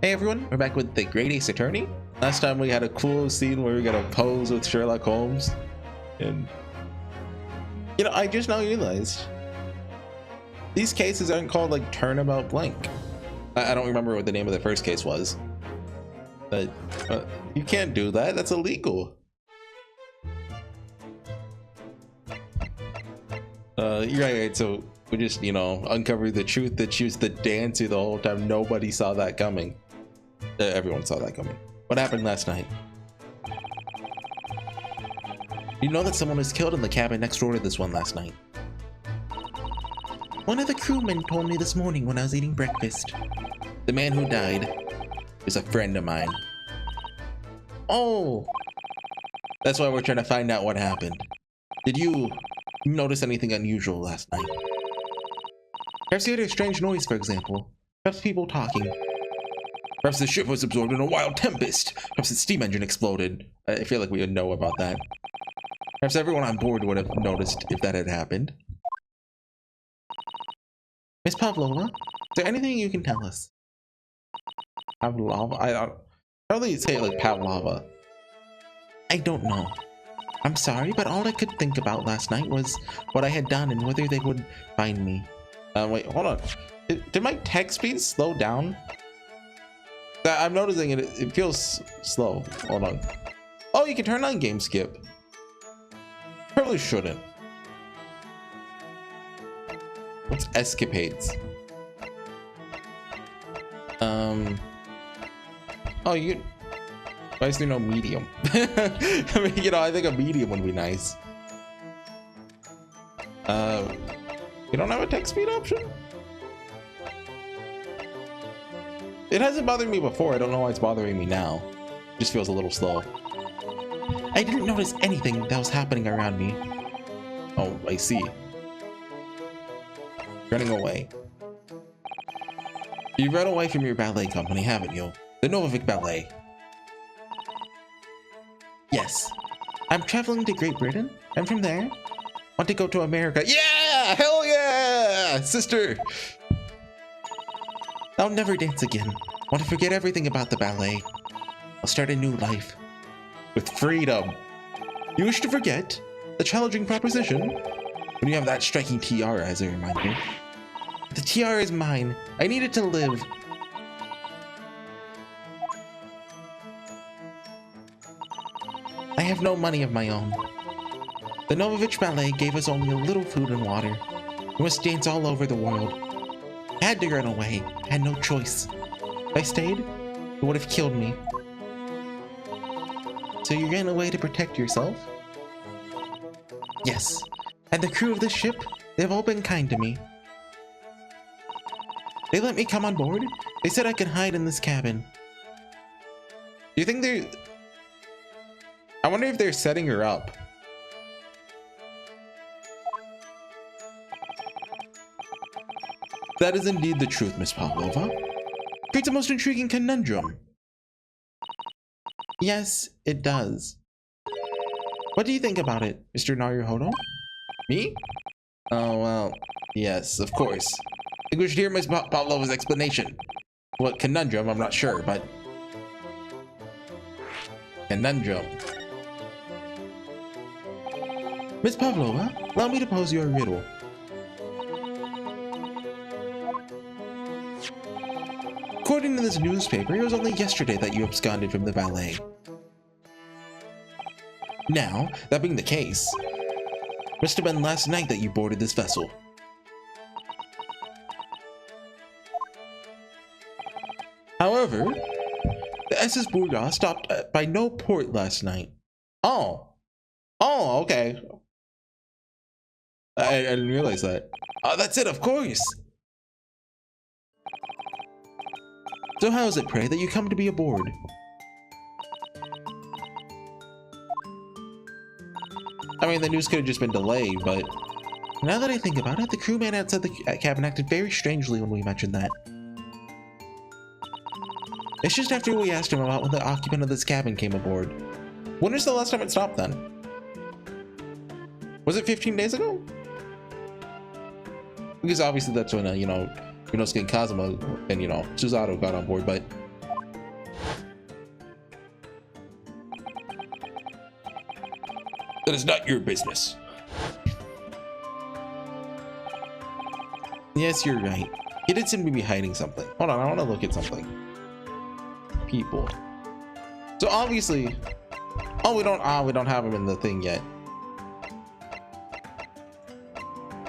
Hey everyone, we're back with the Great Ace Attorney. Last time we had a cool scene where we got to pose with Sherlock Holmes. And, you know, I just now realized these cases aren't called like Turnabout Blank. I don't remember what the name of the first case was. But you can't do that, that's illegal. You're right, so we just, you know, uncover the truth that she was the dancer the whole time. Nobody saw that coming. Everyone saw that coming. What happened last night? You know that someone was killed in the cabin next door to this one last night. One of the crewmen told me this morning when I was eating breakfast. The man who died is a friend of mine. Oh! That's why we're trying to find out what happened. Did you notice anything unusual last night? Perhaps you heard a strange noise, for example. Perhaps people talking. Perhaps the ship was absorbed in a wild tempest. Perhaps its steam engine exploded. I feel like we would know about that. Perhaps everyone on board would have noticed if that had happened. Miss Pavlova, is there anything you can tell us? Pavlova? I probably say it like Pavlova. I don't know. I'm sorry, but all I could think about last night was what I had done and whether they would find me. Wait, hold on. Did my text speed slow down? I'm noticing it feels slow. Hold on. Oh, you can turn on game skip. Probably shouldn't. What's escapades? Oh, you. Why is there no medium? I mean, you know, I think a medium would be nice. You don't have a text speed option? It hasn't bothered me before. I don't know why it's bothering me now. It just feels a little slow. I didn't notice anything that was happening around me. Oh, I see. Running away. You've run away from your ballet company, haven't you? The Novovic Ballet. Yes. I'm traveling to Great Britain, and from there, want to go to America. Yeah! Hell yeah! Sister! I'll never dance again. Want to forget everything about the ballet. I'll start a new life. With freedom. You wish to forget the challenging proposition when you have that striking tiara as a reminder. The tiara is mine. I need it to live. I have no money of my own. The Novovich Ballet gave us only a little food and water. We must dance all over the world. I had to run away. I had no choice. If I stayed, it would have killed me. So you ran away to protect yourself? Yes. And the crew of this ship, they've all been kind to me. They let me come on board. They said I could hide in this cabin. Do you think they're... I wonder if they're setting her up. That is indeed the truth, Miss Pavlova. Creates a most intriguing conundrum. Yes, it does. What do you think about it, Mr. Naruhodo? Me? Oh, well, yes, of course. I think we should hear Miss Pavlova's explanation. What conundrum, I'm not sure, but... Conundrum. Miss Pavlova, allow me to pose you a riddle. According to this newspaper, it was only yesterday that you absconded from the ballet. Now, that being the case, must have been last night that you boarded this vessel. However, the SS Bourgas stopped by no port last night. Oh. Oh, okay. I didn't realize that. Oh, that's it, of course. So how is it, pray, that you come to be aboard? I mean, the news could have just been delayed, but... Now that I think about it, the crewman outside the cabin acted very strangely when we mentioned that. It's just after we asked him about when the occupant of this cabin came aboard. When was the last time it stopped then? Was it 15 days ago? Because obviously that's when, you know, Yunosuke and Kazuma and, you know, Suzato got on board, but That is not your business. Yes, you're right. He did seem to be hiding something. Hold on, I want to look at something. People. So obviously, we don't have him in the thing yet.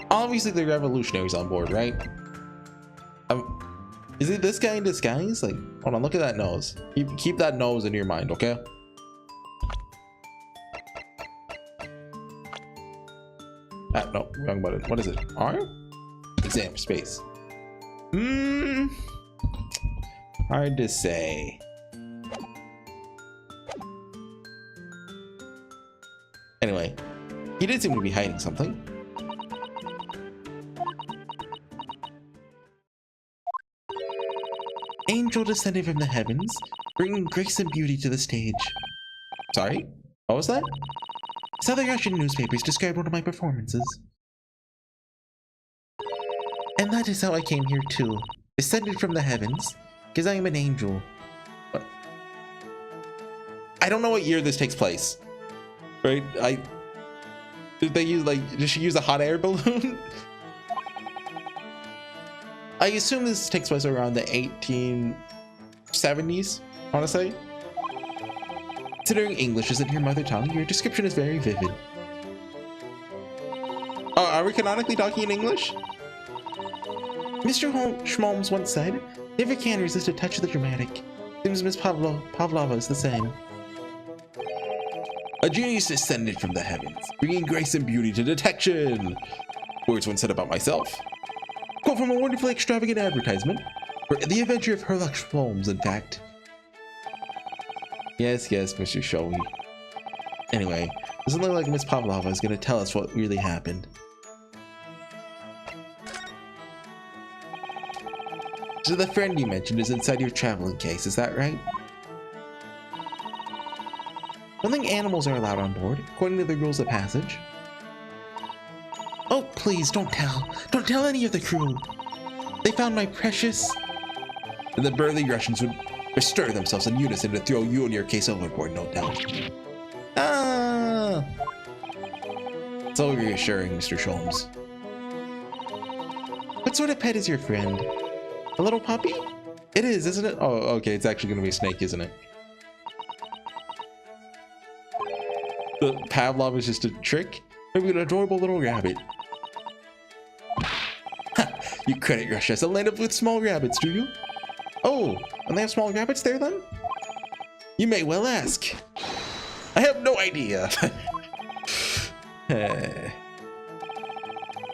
Obviously, the revolutionaries on board, right? Is it this guy in disguise? Like, hold on, look at that nose. Keep that nose in your mind, okay? Ah, no, wrong button. What is it? R? Exam space. Hard to say. Anyway, he did seem to be hiding something. Angel descended from the heavens, bringing grace and beauty to the stage. Sorry? What was that? Southern Russian newspapers described one of my performances. And that is how I came here too. Descended from the heavens, because I am an angel. What? I don't know what year this takes place. Right? Did they use, like, did she use a hot air balloon? I assume this takes place around the 1870s, I want to say. Considering English isn't your mother tongue, your description is very vivid. Oh, are we canonically talking in English? Mr. Schmalms once said, never can resist a touch of the dramatic. Seems Miss Pavlova is the same. A genius descended from the heavens, bringing grace and beauty to detection. Words once said about myself. Quote from a wonderfully extravagant advertisement. For the adventure of Herlock Holmes, in fact. Yes, Mr. Showy. Anyway, doesn't look like Miss Pavlova is going to tell us what really happened. So the friend you mentioned is inside your traveling case, is that right? I don't think animals are allowed on board, according to the rules of passage. Oh, please, don't tell. Don't tell any of the crew. They found my precious... And the burly Russians would bestir themselves in unison to throw you and your case overboard, no doubt. Ah! So reassuring, Mr. Sholmes. What sort of pet is your friend? A little puppy? It is, isn't it? Oh, okay, it's actually going to be a snake, isn't it? The Pavlov is just a trick? Maybe an adorable little rabbit. Ha! You credit Russia as a land with small rabbits, do you? Oh, and they have small rabbits there then? You may well ask. I have no idea.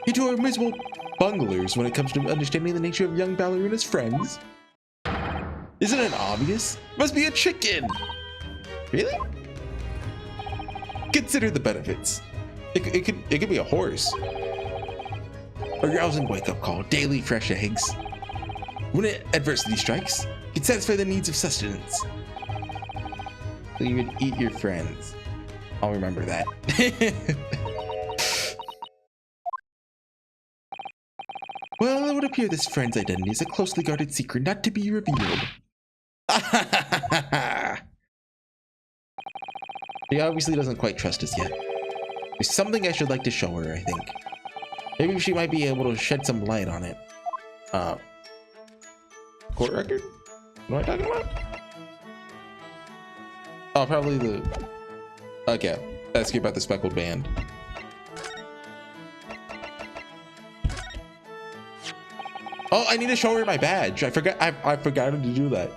You two are miserable bunglers when it comes to understanding the nature of young ballerina's friends. Isn't it obvious? Must be a chicken. Really? Consider the benefits. It could be a horse. A rousing wake-up call, daily fresh eggs. When adversity strikes, it can satisfy the needs of sustenance. So you would eat your friends. I'll remember that. Well, it would appear this friend's identity is a closely guarded secret not to be revealed. She obviously doesn't quite trust us yet. There's something I should like to show her, I think. Maybe she might be able to shed some light on it. Court record? What am I talking about? Oh, probably the... Okay, ask you about the speckled band. Oh, I need to show her my badge. I forgot to do that.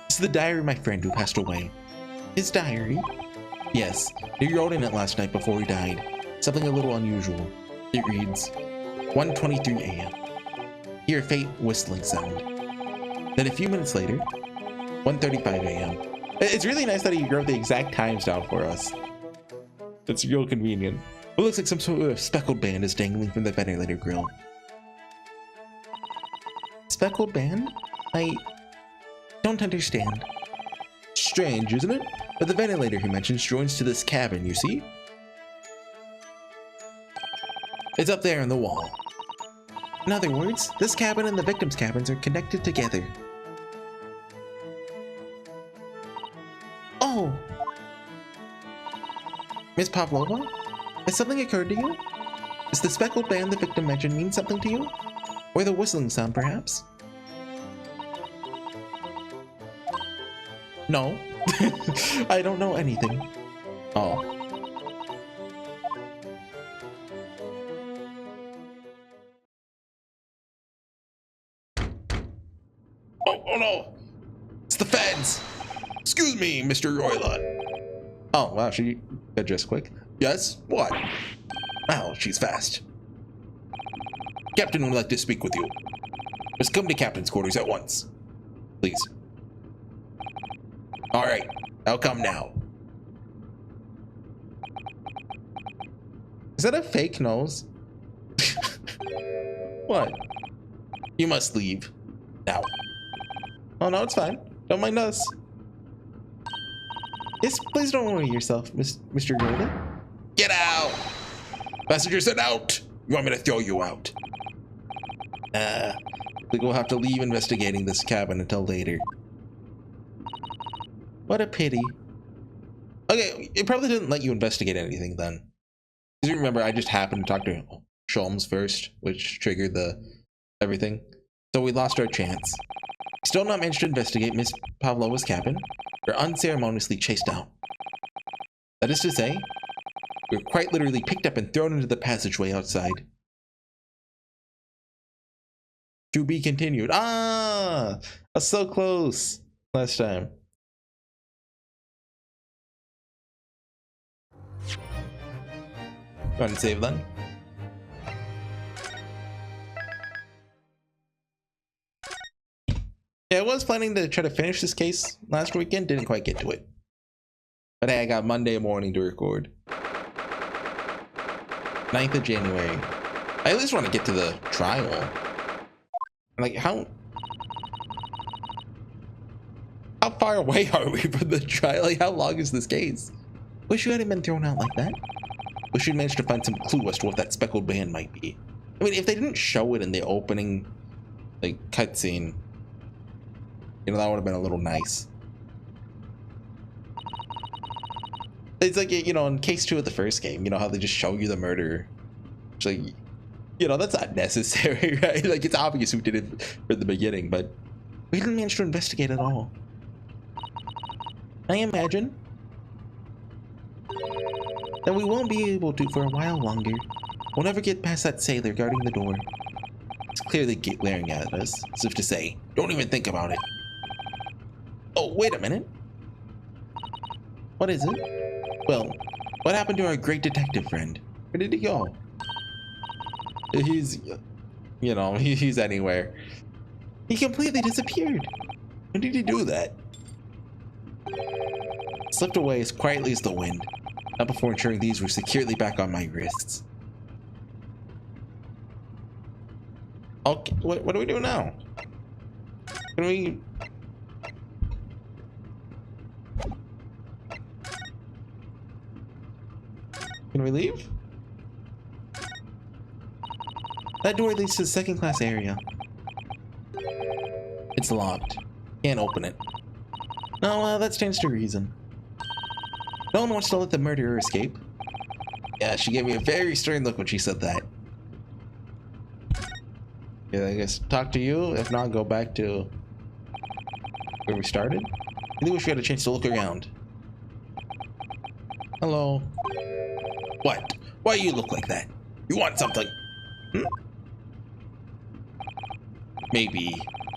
This is the diary of my friend who passed away. His diary? Yes, he wrote in it last night before he died. Something a little unusual. It reads, 1:23 a.m. Hear a faint whistling sound. Then a few minutes later, 1:35 a.m. It's really nice that he wrote the exact times down for us. It's real convenient. It looks like some sort of speckled band is dangling from the ventilator grill. Speckled band? I don't understand. Strange, isn't it? But the ventilator he mentions joins to this cabin, you see? It's up there on the wall. In other words, this cabin and the victim's cabins are connected together. Oh! Miss Pavlova? Has something occurred to you? Does the speckled band the victim mentioned mean something to you? Or the whistling sound, perhaps? No. I don't know anything. Oh. Oh no! It's the feds! Excuse me, Mr. Roylott. Oh, wow, she addressed quick. Yes? What? Wow, she's fast. Captain would like to speak with you. Just come to Captain's quarters at once. Please. Alright, I'll come now. Is that a fake nose? What? You must leave. Now. Oh no, it's fine. Don't mind us. Yes, please don't worry yourself, Mr. Gordon. Get out! Passenger said out! You want me to throw you out? I think we'll have to leave investigating this cabin until later. What a pity. Okay, it probably didn't let you investigate anything then. Because you remember, I just happened to talk to Sholmes first, which triggered the everything. So we lost our chance. Still not managed to investigate Miss Pavlova's cabin. We're unceremoniously chased out. That is to say, we were quite literally picked up and thrown into the passageway outside. To be continued. Ah! I was so close last time. Go ahead and save then. Yeah, I was planning to try to finish this case last weekend, didn't quite get to it. But hey, I got Monday morning to record. 9th of January. I at least want to get to the trial. Like, how far away are we from the trial? Like, how long is this case? Wish you hadn't been thrown out like that. Wish you'd managed to find some clue as to what that speckled band might be. I mean, if they didn't show it in the opening, like, cutscene, you know, that would have been a little nice. It's like, you know, in case 2 of the first game, you know how they just show you the murderer. It's like, you know, that's not necessary, right? Like, it's obvious who did it from the beginning, but we didn't manage to investigate at all. I imagine that we won't be able to for a while longer. We'll never get past that sailor guarding the door. It's clearly glaring at us, as if to say, don't even think about it. Oh, wait a minute. What is it? Well, what happened to our great detective friend? Where did he go? He's, you know, he's anywhere. He completely disappeared. When did he do that? Slipped away as quietly as the wind. Not before ensuring these were securely back on my wrists. Okay, what do we do now? Can we... Can we leave? That door leads to the second class area. It's locked. Can't open it. No, that stands to reason. No one wants to let the murderer escape. Yeah, she gave me a very stern look when she said that. Yeah, I guess talk to you. If not, go back to where we started. I really wish we had a chance to look around. Hello. What? Why do you look like that? You want something? Hmm? Maybe. You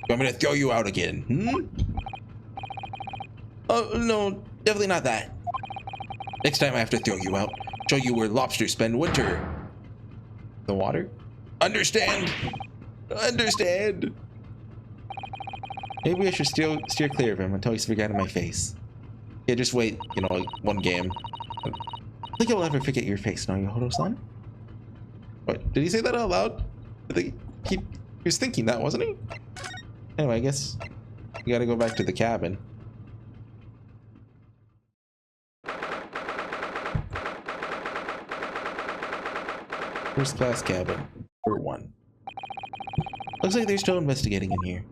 want me to throw you out again? Hmm? Oh, no. Definitely not that. Next time I have to throw you out, show you where lobsters spend winter. The water? Understand? Understand. Maybe I should steer clear of him until he's forgotten my face. Yeah, just wait, you know, like one game. I think I'll ever forget your face, no, Yohodo-san? What? Did he say that out loud? I think he was thinking that, wasn't he? Anyway, I guess we gotta go back to the cabin. First class cabin. For 1. Looks like they're still investigating in here.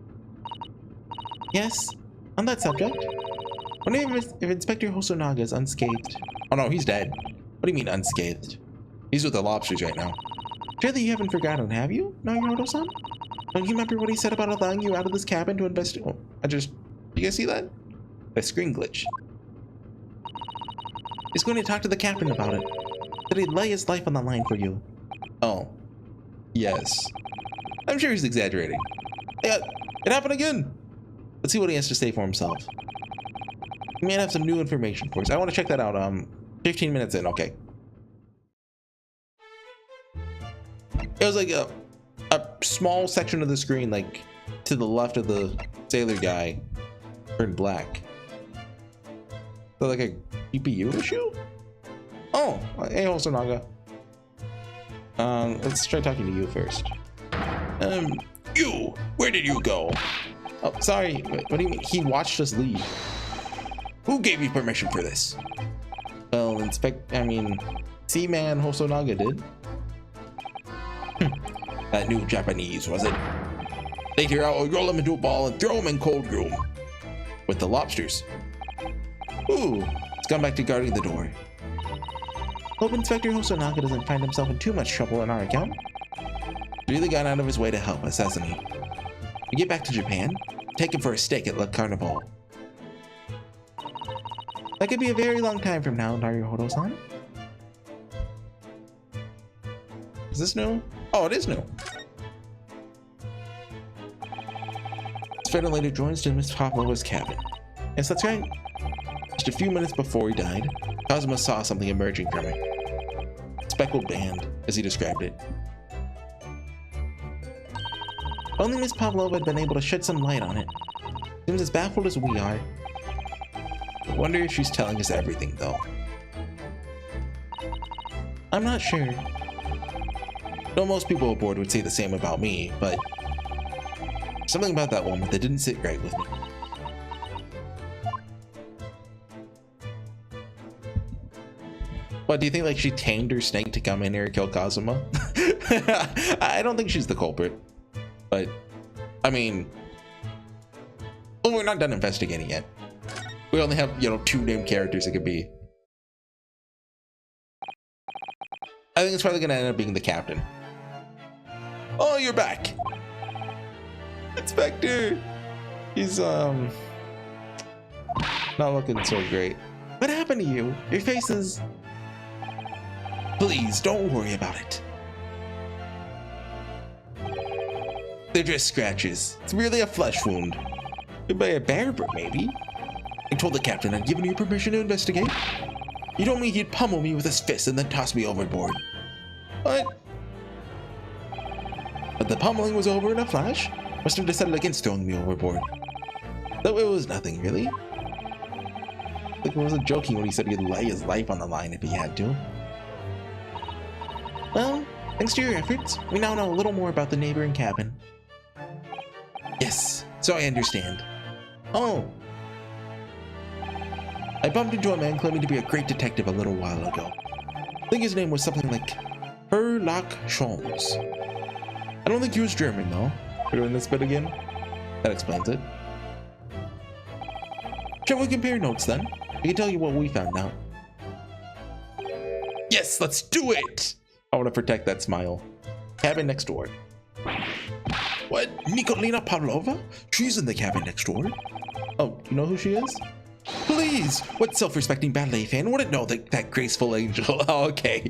Yes, on that subject. Wonder if Inspector Hosonaga is unscathed. Oh no, he's dead. What do you mean unscathed? He's with the lobsters right now. Surely you haven't forgotten, have you, Naruto-san? Don't you remember what he said about allowing you out of this cabin to investigate? Oh, you guys see that? A screen glitch. He's going to talk to the captain about it. That he'd lay his life on the line for you. Oh. Yes. I'm sure he's exaggerating. Yeah, it happened again. Let's see what he has to say for himself. He may have some new information for us. I want to check that out. 15 minutes in, okay. It was like a small section of the screen, like to the left of the sailor guy, turned black. So like a GPU issue? Oh, hey, Hosonaga. Let's try talking to you first. You, where did you go? Oh, sorry, what do you mean? He watched us leave. Who gave you permission for this? Well, Seaman Hosonaga did. That new Japanese, was it? Later, I'll roll him into a ball and throw him in cold room. With the lobsters. Ooh, let's come back to guarding the door. Hope Inspector Hosonaga doesn't find himself in too much trouble on our account. He's really gone out of his way to help us, hasn't he? We get back to Japan, take him for a steak at La Carnival. That could be a very long time from now, Naruto-san. Is this new? Oh, it is new. His friend later joins to Miss Pavlova's cabin. Yes, that's right. Just a few minutes before he died, Kazuma saw something emerging from it. Speckled band, as he described it. If only Miss Pavlova had been able to shed some light on it. Seems as baffled as we are. I wonder if she's telling us everything, though. I'm not sure. Though most people aboard would say the same about me, but something about that woman that didn't sit right with me. What, do you think like she tamed her snake to come in here and kill Kazuma? I don't think she's the culprit. But, I mean, well, we're not done investigating yet. We only have, 2 named characters it could be. I think it's probably gonna end up being the captain. Oh, you're back! Inspector! He's, not looking so great. What happened to you? Your face is... Please, don't worry about it. They're just scratches. It's really a flesh wound. By a bear, maybe? I told the captain I'd given you permission to investigate. You told me he'd pummel me with his fist and then toss me overboard. What? But the pummeling was over in a flash? Must have decided against throwing me overboard. Though it was nothing, really. I think it wasn't joking when he said he'd lay his life on the line if he had to. Well, thanks to your efforts, we now know a little more about the neighboring cabin. Yes, so I understand. Oh. I bumped into a man claiming to be a great detective a little while ago. I think his name was something like Herlock Sholmes. I don't think he was German, though. We're doing this bit again? That explains it. Shall we compare notes, then? I can tell you what we found out. Yes, let's do it! I want to protect that smile. Cabin next door. What? Nikolina Pavlova? She's in the cabin next door. Oh, you know who she is? Please! What self-respecting ballet fan wouldn't know that graceful angel? Oh, okay.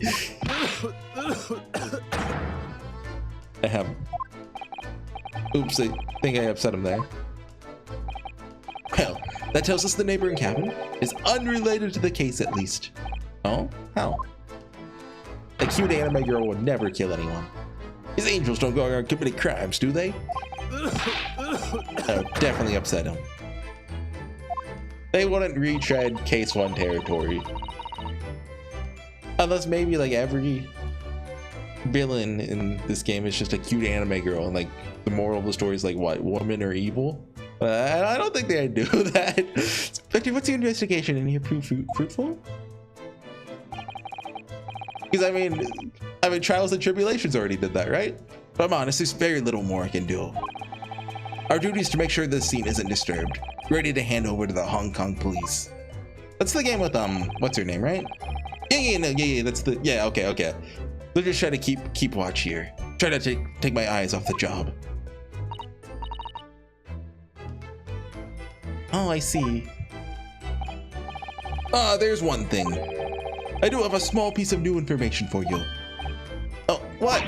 Oops, I think I upset him there. Well, that tells us the neighboring cabin is unrelated to the case at least. Oh? How? A cute anime girl would never kill anyone. These angels don't go around committing crimes, do they? That would definitely upset him. They wouldn't retread Case 1 territory. Unless maybe like every villain in this game is just a cute anime girl and like the moral of the story is like what, women are evil? I don't think they'd do that. Spectre, what's your investigation? Any fruitful? Because I mean, Trials and Tribulations already did that, right? But I'm honest, there's very little more I can do. Our duty is to make sure this scene isn't disturbed. Ready to hand over to the Hong Kong police. That's the game with what's her name, right? Yeah, that's the, yeah, okay. So just try to keep watch here. Try to take my eyes off the job. Oh, I see. Ah, there's one thing. I do have a small piece of new information for you. Oh, what?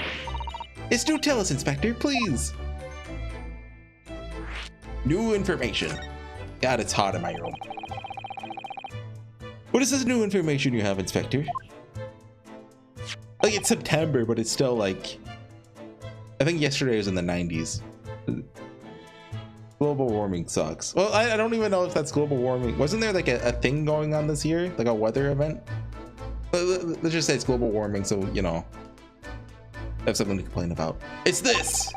It's do tell us, Inspector, please. New information. God, it's hot in my room. What is this new information you have, Inspector? Like, it's September, but it's still like... I think yesterday was in the 90s. Global warming sucks. Well, I don't even know if that's global warming. Wasn't there like a thing going on this year? Like a weather event? Let's just say it's global warming, so, you know, I have something to complain about. It's this!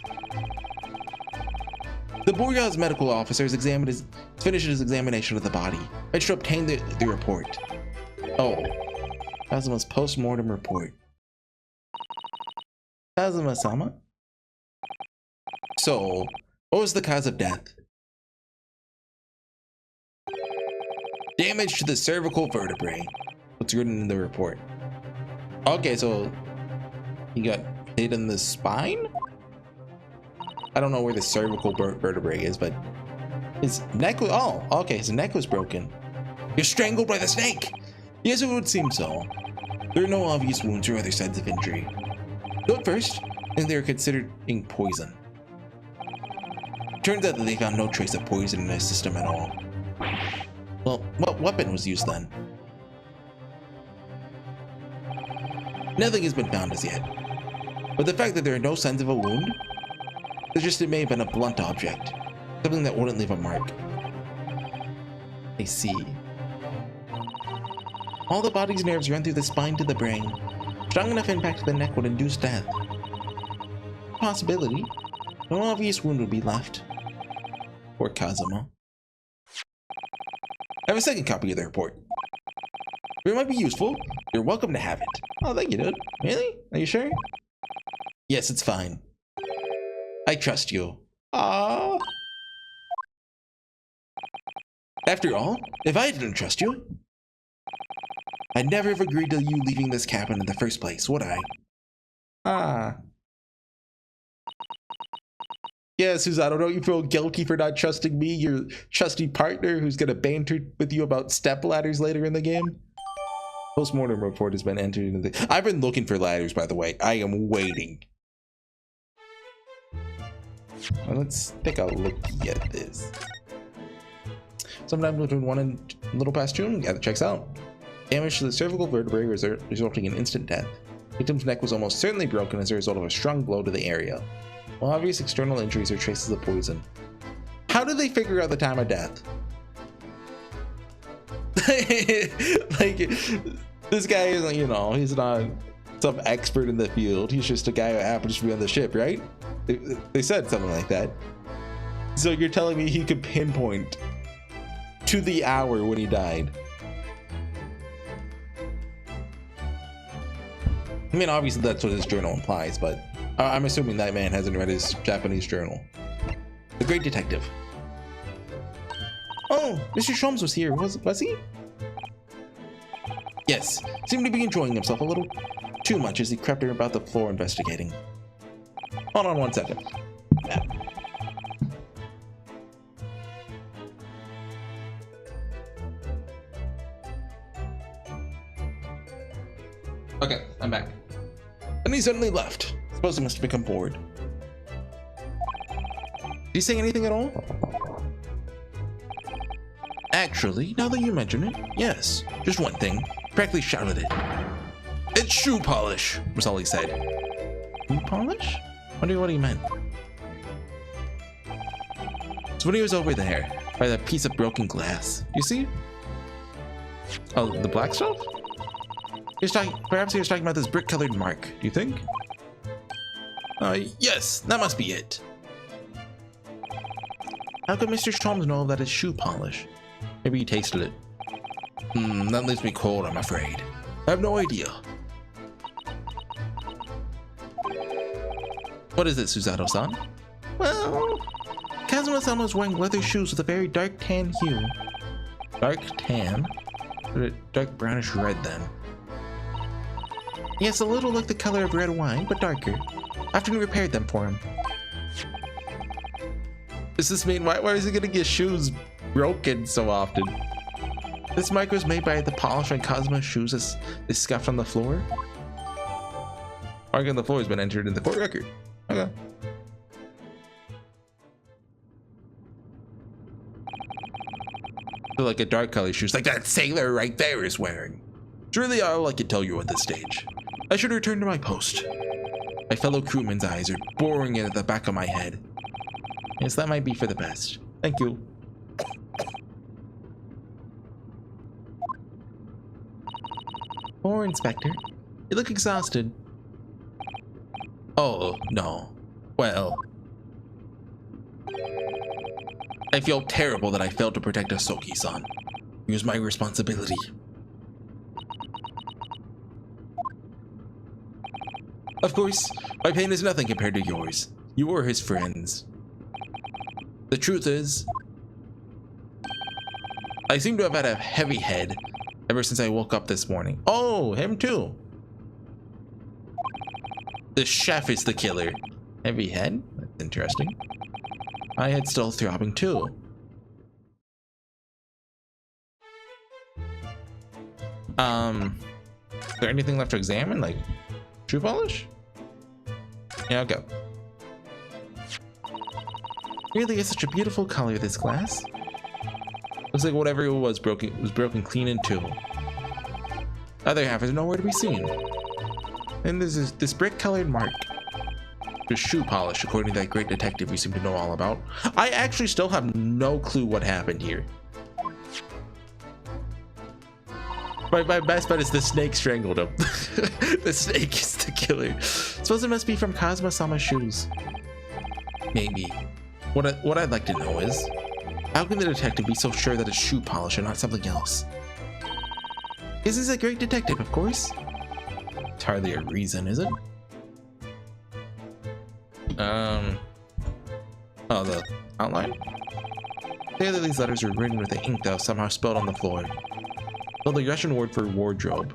The Boreal's medical officer has finished his examination of the body. I should obtain the report. Oh. Kazuma's post-mortem report. Kazuma-sama? So, what was the cause of death? Damage to the cervical vertebrae. What's written in the report? Okay, so he got hit in the spine? I don't know where the cervical vertebrae is, but his neck was, oh, okay, his neck was broken. You're strangled by the snake! Yes, it would seem so. There are no obvious wounds or other signs of injury. Though at first, I think they were considering poison. Turns out that they found no trace of poison in his system at all. Well, what weapon was used then? Nothing has been found as yet. But the fact that there are no signs of a wound suggests it may have been a blunt object. Something that wouldn't leave a mark. I see. All the body's nerves run through the spine to the brain. Strong enough impact to the neck would induce death. Possibility. No obvious wound would be left. Poor Kazuma. I have a second copy of the report. If it might be useful, you're welcome to have it. Oh, thank you, dude. Really? Are you sure? Yes, it's fine. I trust you. Ah. After all, if I didn't trust you, I'd never have agreed to you leaving this cabin in the first place, would I? Ah. Yeah, Susanoo, don't you feel guilty for not trusting me, your trusty partner who's gonna banter with you about step ladders later in the game? Postmortem report has been entered into the... I've been looking for ladders, by the way. I am waiting. Well, let's take a look at this. Sometime between 1 and a little past June, yeah, that checks out. Damage to the cervical vertebrae resulting in instant death. Victim's neck was almost certainly broken as a result of a strong blow to the area. While obvious external injuries are traces of poison. How did they figure out the time of death? Like, this guy is, you know, he's not some expert in the field. He's just a guy who happens to be on the ship, right? They said something like that. So you're telling me he could pinpoint to the hour when he died? I mean, obviously that's what his journal implies, but I'm assuming that man hasn't read his Japanese journal. The great detective. Oh, Mr. Sholmes was here, was he? Yes, seemed to be enjoying himself a little too much as he crept about the floor investigating. Hold on 1 second. Yeah. Okay, I'm back. And he suddenly left. Suppose he must have become bored. Did he say anything at all? Actually, now that you mention it, yes. Just one thing. Practically shouted it. It's shoe polish, was all he said. Shoe polish? Wonder what he meant. So when he was over there, by that piece of broken glass, you see? Oh, the black stuff? Perhaps he was talking about this brick-colored mark, do you think? Yes, that must be it. How could Mr. Sholmes know that it's shoe polish? Maybe he tasted it. That leaves me cold, I'm afraid. I have no idea. What is it, Susanoo-san? Well, Kazuma-san was wearing leather shoes with a very dark tan hue. Dark tan? Or dark brownish red then. Yes, a little like the color of red wine, but darker. I often repaired them for him. Does this mean why is he getting his shoes broken so often? This mic was made by the polish on Cosmo's shoes as they scuffed on the floor. Mark on the floor has been entered in the court record. Okay. So like a dark color shoes like that sailor right there is wearing. It's really all I can tell you at this stage. I should return to my post. My fellow crewmen's eyes are boring in at the back of my head. Yes, that might be for the best. Thank you. Poor Inspector. You look exhausted. Oh, no. Well. I feel terrible that I failed to protect Asoki-san. It was my responsibility. Of course, my pain is nothing compared to yours. You were his friends. The truth is, I seem to have had a heavy head ever since I woke up this morning. Oh, him too. The chef is the killer. Heavy head? That's interesting. My head's still throbbing too. Is there anything left to examine? Like shoe polish? Yeah, okay. Really is such a beautiful color, this glass. Looks like whatever it was broken clean in two. The other half is nowhere to be seen. And there's this brick-colored mark. Just shoe polish, according to that great detective we seem to know all about. I actually still have no clue what happened here. My best bet is the snake strangled him. The snake is the killer. Suppose it must be from Cosmo-sama's shoes. Maybe. What I'd like to know is, how can the detective be so sure that it's shoe polish and not something else? This is a great detective, of course. It's hardly a reason, is it? Oh, the outline? Clearly these letters are written with the ink that was somehow spilled on the floor. Well, the Russian word for wardrobe.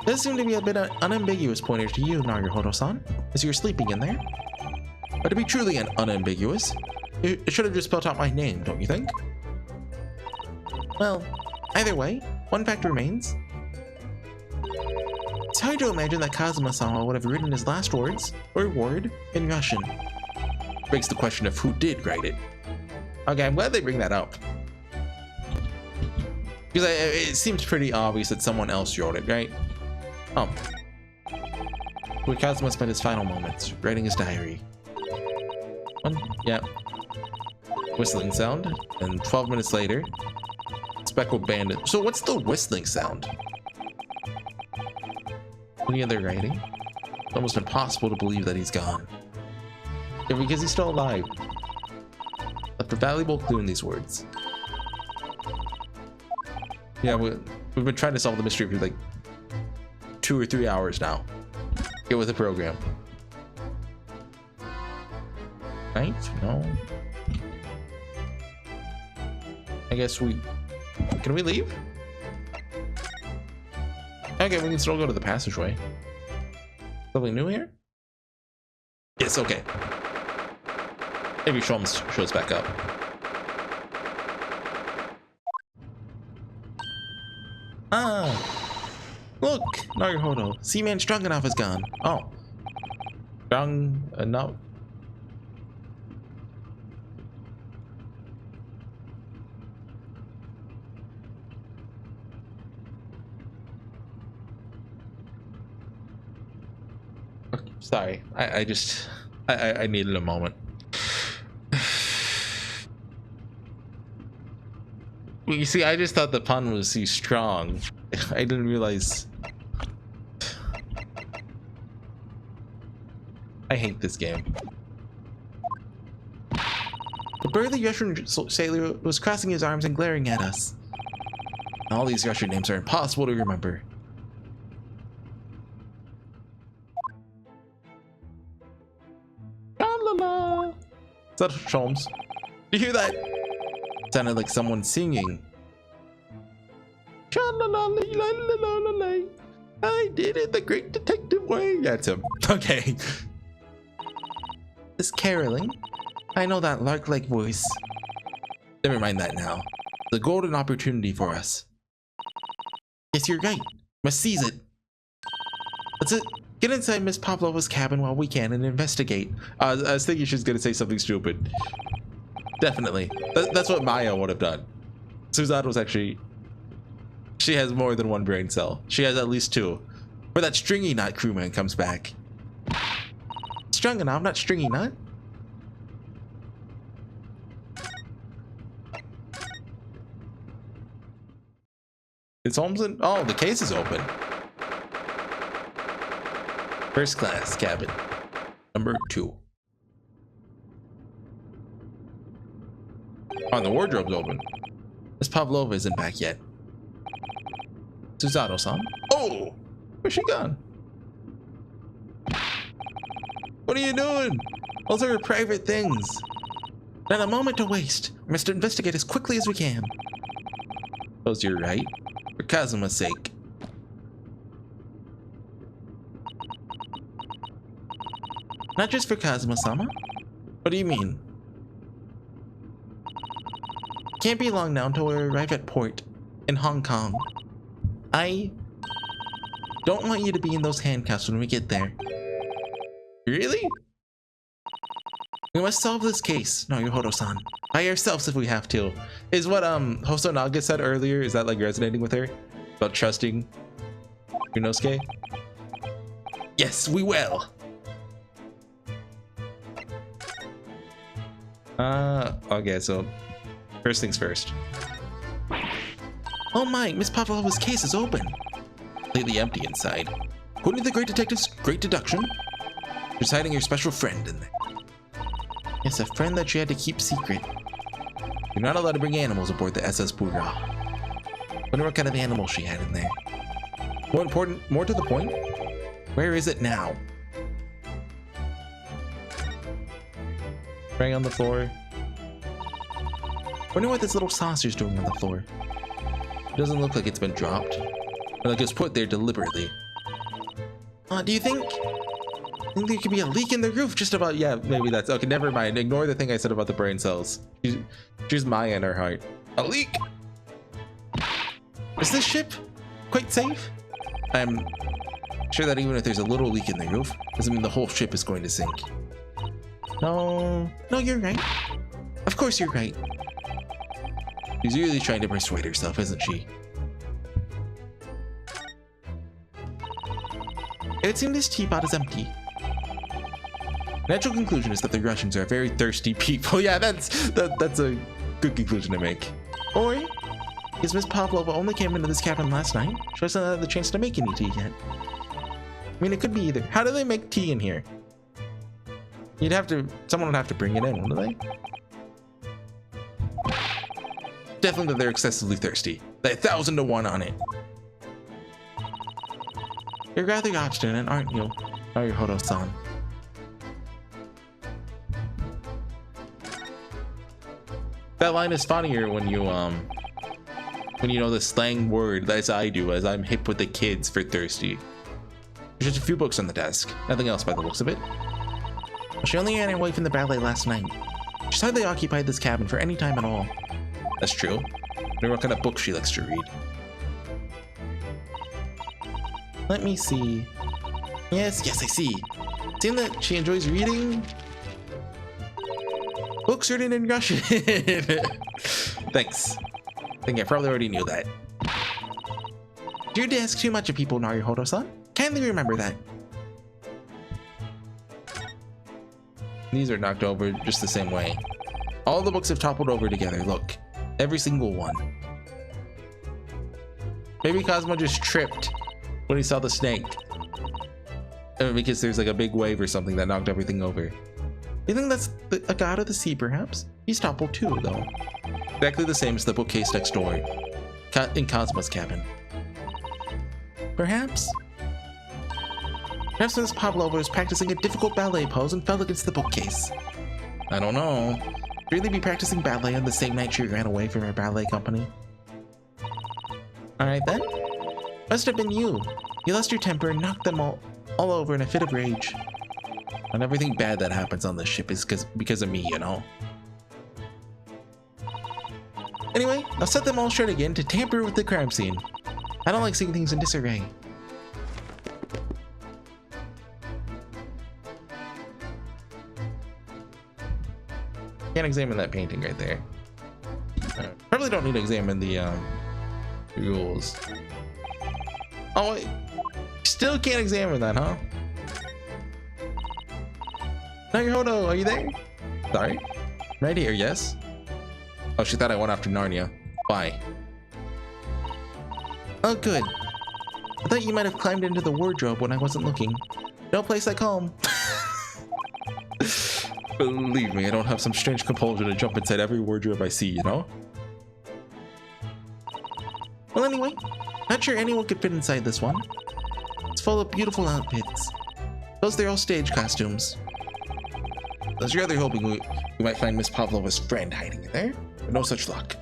Does seem to be a bit unambiguous pointer to you, Naruhodo-san, as you're sleeping in there. But to be truly unambiguous, it should have just spelled out my name, don't you think? Well, either way, one fact remains. It's hard to imagine that Kazuma-sama would have written his last words, or word, in Russian. Begs the question of who did write it. Okay, I'm glad they bring that up. Because it seems pretty obvious that someone else wrote it, right? Where Kazuma spent his final moments, writing his diary. Yeah. Whistling sound, and 12 minutes later, speckled bandit. So what's the whistling sound? Any other writing? It's almost impossible to believe that he's gone. Yeah, because he's still alive. Left a valuable clue in these words. Yeah, we've been trying to solve the mystery for like 2 or 3 hours now. Get with the program. Right? No. I guess can we leave? Okay, we can still go to the passageway. Something new here? Yes, okay. Maybe Sholmes shows back up. Ah! Look! Naruhodo. Seaman Stroganoff is gone. Oh. Strong enough. Sorry, I needed a moment. Well, you see, I just thought the pun was too strong. I didn't realize. I hate this game. The burly Russian sailor was crossing his arms and glaring at us. All these Russian names are impossible to remember. Is that Sholmes? Do you hear that? It sounded like someone singing. I did it the great detective way. That's him. Okay. This caroling. I know that lark-like voice. Never mind that now. The golden opportunity for us. Yes, you're right. Must seize it. That's it. Get inside Miss Pavlova's cabin while we can and investigate. I was thinking she was going to say something stupid. Definitely. That's what Maya would have done. Suzanne was actually... She has more than one brain cell. She has at least two. Where that stringy nut crewman comes back. Strung enough, not stringy nut. Is Holmes in? Oh, the case is open. First class cabin. Number 2. Oh, and the wardrobe's open. Miss Pavlova isn't back yet. Suzato-san? Oh! Where's she gone? What are you doing? Those are her private things. Not a moment to waste. We must investigate as quickly as we can. Suppose you're right. For Kazuma's sake. Not just for Kazuma-sama? What do you mean? Can't be long now until we arrive at port in Hong Kong. I don't want you to be in those handcuffs when we get there. Really? We must solve this case, Naruhodo-san. By ourselves if we have to. Is what Hosonaga said earlier, is that like resonating with her? About trusting Yunosuke? Yes, we will! Okay, so first things first. Oh my, Miss Pavlova's case is open. Completely empty inside. According to the great detective's great deduction, she's hiding her special friend in there. Yes, a friend that she had to keep secret. You're not allowed to bring animals aboard the SS Pura. Wonder what kind of animal she had in there. More to the point, where is it now? Praying on the floor. Wonder what this little saucer's doing on the floor. It doesn't look like it's been dropped. Or like it's put there deliberately. Do you think there could be a leak in the roof? Just about, yeah, maybe that's, okay, never mind. Ignore the thing I said about the brain cells. She's Maya in her heart. A leak? Is this ship quite safe? I'm sure that even if there's a little leak in the roof, doesn't mean the whole ship is going to sink. No, you're right. Of course you're right. She's really trying to persuade herself, isn't she? It would seem this teapot is empty. Natural conclusion is that the Russians are very thirsty people. Yeah, that's a good conclusion to make. Or, is Miss Pavlova only came into this cabin last night? She hasn't had the chance to make any tea yet. I mean, it could be either. How do they make tea in here? Someone would have to bring it in, wouldn't they? Definitely they're excessively thirsty. They're 1,000 to 1 on it. You're rather obstinate, aren't you, Naruhodo-san? That line is funnier when you know the slang word, as I do, as I'm hip with the kids for thirsty. There's just a few books on the desk, nothing else by the looks of it. She only ran away from the ballet last night. She's hardly occupied this cabin for any time at all. That's true. I wonder what kind of books she likes to read. Let me see. Yes, I see. Seeing that she enjoys reading books written in Russian. Thanks. I think I probably already knew that. You dare ask too much of people, Naruhodo-san. Kindly remember that. These are knocked over just the same way. All the books have toppled over together, look. Every single one. Maybe Cosmo just tripped when he saw the snake. Because there's like a big wave or something that knocked everything over. You think that's a god of the sea, perhaps? He's toppled too, though. Exactly the same as the bookcase next door. In Cosmo's cabin. Perhaps? Perhaps Miss Pavlova was practicing a difficult ballet pose and fell against the bookcase. I don't know. She'd really be practicing ballet on the same night she ran away from her ballet company. Alright then. Must have been you. You lost your temper and knocked them all over in a fit of rage. And everything bad that happens on this ship is because of me, you know? Anyway, I'll set them all straight again to tamper with the crime scene. I don't like seeing things in disarray. Can't examine that painting right there. Probably don't need to examine the rules. Oh wait, still can't examine that, huh? Naruhodo, are you there? Sorry, right here, yes. Oh, she thought I went after Narnia. Why? Oh, good. I thought you might have climbed into the wardrobe when I wasn't looking. No place like home. Believe me, I don't have some strange compulsion to jump inside every wardrobe I see, you know? Well, anyway, not sure anyone could fit inside this one. It's full of beautiful outfits. Those they're all stage costumes. I was rather hoping we might find Miss Pavlova's friend hiding in there, but no such luck.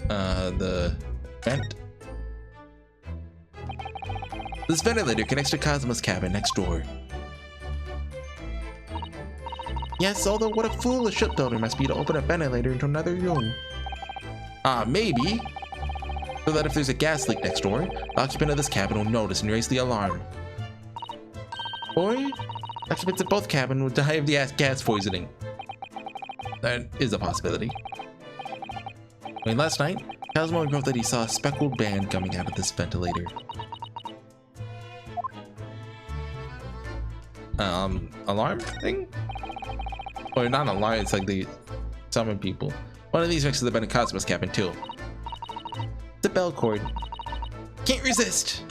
The vent? This ventilator connects to Cosmo's cabin next door. Yes, although what a fool a shipbuilder must be to open a ventilator into another room. Maybe. So that if there's a gas leak next door, the occupant of this cabin will notice and raise the alarm. Or, occupants of both cabins will die of the gas poisoning. That is a possibility. I mean, last night, Cosmo wrote that he saw a speckled band coming out of this ventilator. Alarm thing? Or not an alarm, it's like they summon people. One of these mixes have been in Cosmo's cabin too. The bell cord. Can't resist!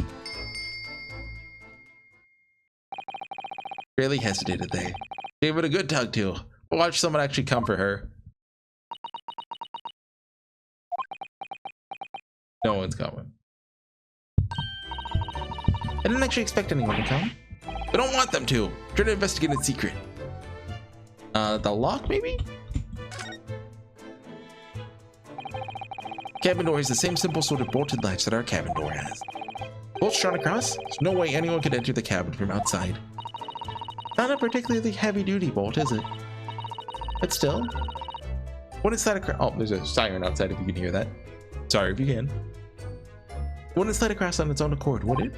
Barely hesitated there. Gave it a good tug too. Watch someone actually come for her. No one's coming. I didn't actually expect anyone to come. I don't want them to. Try to investigate in secret. The lock maybe? Cabin door has the same simple sort of bolted latch that our cabin door has. Bolts drawn across? There's no way anyone could enter the cabin from outside. Not a particularly heavy-duty bolt, is it? But still, wouldn't slide across. Oh, there's a siren outside if you can hear that. Sorry if you can. Wouldn't slide across on its own accord, would it?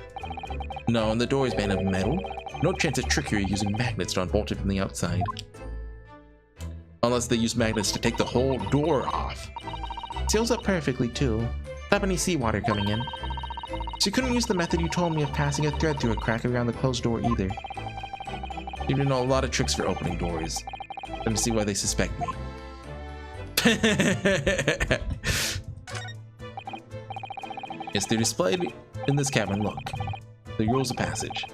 No, and the door is made of metal. No chance of trickery using magnets to unbolt it from the outside. Unless they use magnets to take the whole door off. Seals up perfectly too. Stop any seawater coming in. So you couldn't use the method you told me of passing a thread through a crack around the closed door either. You do know a lot of tricks for opening doors. Let me see why they suspect me. Yes, they're displayed in this cabin, look. The rules of passage.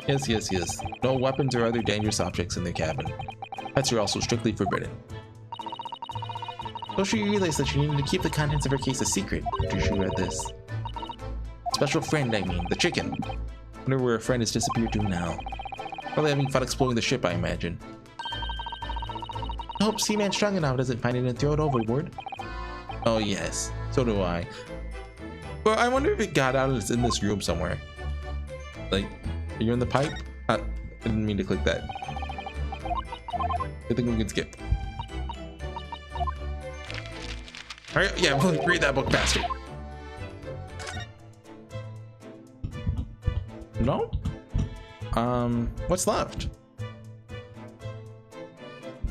Yes, yes, yes. No weapons or other dangerous objects in their cabin. Pets are also strictly forbidden. Social realized that she needed to keep the contents of her case a secret after she read this. Special friend, I mean, the chicken. Wonder where a friend has disappeared to now. Probably having fun exploring the ship, I imagine. I hope Seaman Strong enough doesn't find it and throw it overboard. Oh yes, so do I. Well, I wonder if it got out and it's in this room somewhere. Like, are you in the pipe? I didn't mean to click that. I think we can skip. Alright, yeah, we'll read that book faster. No? What's left?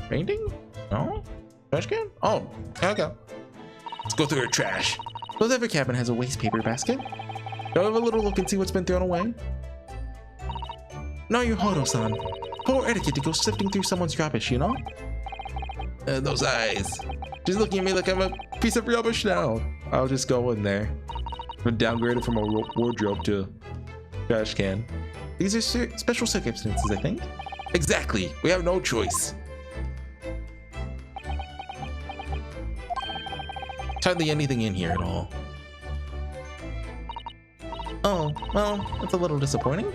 Painting? No? Trash can? Oh, okay. Let's go through her trash. Both every cabin has a waste paper basket. Go have a little look and see what's been thrown away. Now you're Hodo-san. Poor etiquette to go sifting through someone's rubbish, you know? Those eyes. She's looking at me like I'm a piece of rubbish now. I'll just go in there. Been downgraded from a wardrobe to trash can. These are special circumstances, I think. Exactly. We have no choice. Hardly anything in here at all. Oh, well, that's a little disappointing.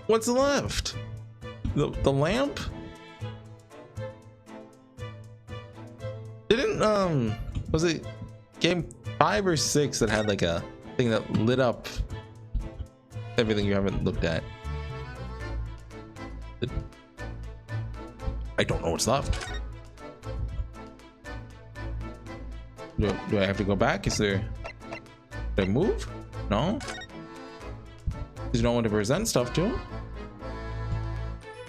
What's left? The lamp? Didn't, was it game 5 or 6 that had like a thing that lit up everything you haven't looked at. I don't know what's left. Do I have to go back? Is there... Did I move? No? There's no one to present stuff to.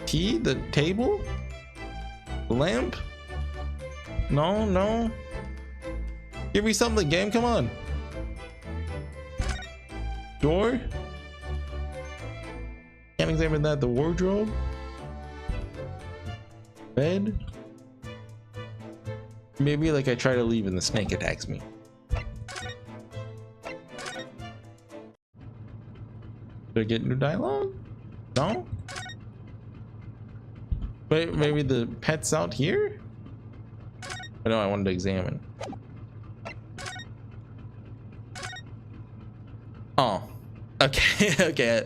Key? The table? The lamp? No, no. Give me something, game. Come on. Door? Can't examine that. The wardrobe? Bed? Maybe like I try to leave and the snake attacks me. Did I get new dialogue? No? Wait, maybe the pet's out here? I know I wanted to examine. Oh, okay. Okay.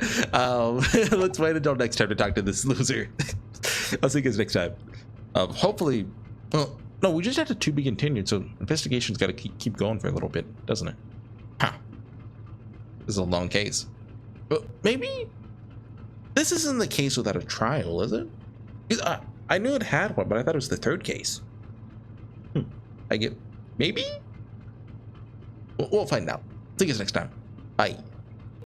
Let's wait until next time to talk to this loser. I'll see you guys next time. Hopefully, well, no, we just had to be continued, so investigation's got to keep going for a little bit, doesn't it? Huh. This is a long case. But maybe this isn't the case without a trial, is it? I knew it had one, but I thought it was the third case. I get maybe. We'll find out. See you guys next time. Bye.